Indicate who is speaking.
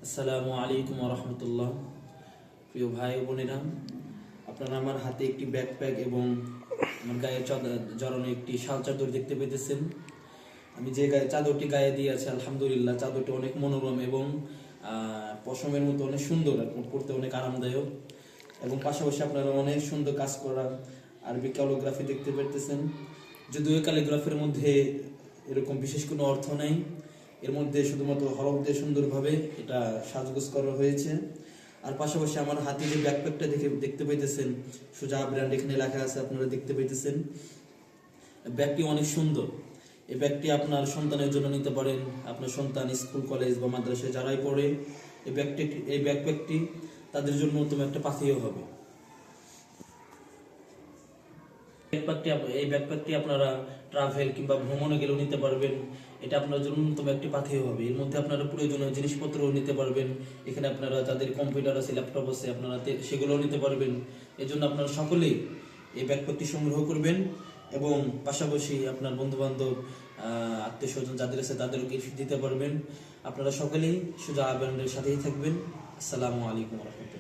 Speaker 1: আসসালামু আলাইকুম রহমতুল্লাহ। প্রিয় ভাই ও বোনেরা, আপনারা আমার হাতে একটি ব্যাকপ্যাক এবং আমার গায়ে জড়ানো একটি শাল চাদর দেখতে পেতেছেন। আমি যে চাদরটি গায়ে দিয়ে আছে, আলহামদুলিল্লাহ চাদরটি অনেক মনোরম এবং পশমের মতো অনেক সুন্দর, পড়তে অনেক আরামদায়ক। এবং পাশাপাশি আপনারা অনেক সুন্দর কাজ করা আরবি ক্যালিগ্রাফি দেখতে পেতেছেন। যদিও ক্যালিগ্রাফির মধ্যে এরকম বিশেষ কোনো অর্থ নাই, এর মধ্যে শুধুমাত্র হরফ দিয়ে সুন্দরভাবে এটা সাজগোজ করা হয়েছে। আর পাশাপাশি আমার হাতে যে ব্যাকপ্যাকটা দেখতে পাইতেছেন, সুজা ব্র্যান্ড এখানে লেখা আছে, আপনারা দেখতে পাইতেছেন। ব্যাগটি অনেক সুন্দর। এই ব্যাগটি আপনার সন্তানের জন্য নিতে পারেন। আপনার সন্তান স্কুল কলেজ বা মাদ্রাসায় যারাই পড়ে, এই ব্যাকপ্যাকটি তাদের জন্য উত্তম একটা পাথেয় হবে। এই ব্যাকপ্যাকটি আপনারা ট্রাভেল কিংবা ভ্রমণে গেলেও নিতে পারবেন। এটা আপনার জন্য নতুন একটি পাথেয় হবে। এর মধ্যে আপনারা প্রয়োজনীয় জিনিসপত্রও নিতে পারবেন। এখানে আপনারা যাদের কম্পিউটার আছে, ল্যাপটপ আছে, আপনারা সেগুলোও নিতে পারবেন। এই জন্য আপনারা সকলেই এই ব্যাকপ্যাকটি সংগ্রহ করবেন এবং পাশাপাশি আপনার বন্ধু বান্ধব, আত্মীয় স্বজন যাদের আছে তাদেরও গিফট দিতে পারবেন। আপনারা সকলেই সুজা ব্র্যান্ডের সাথেই থাকবেন। আসসালামু আলাইকুম রহমতুল্লাহ।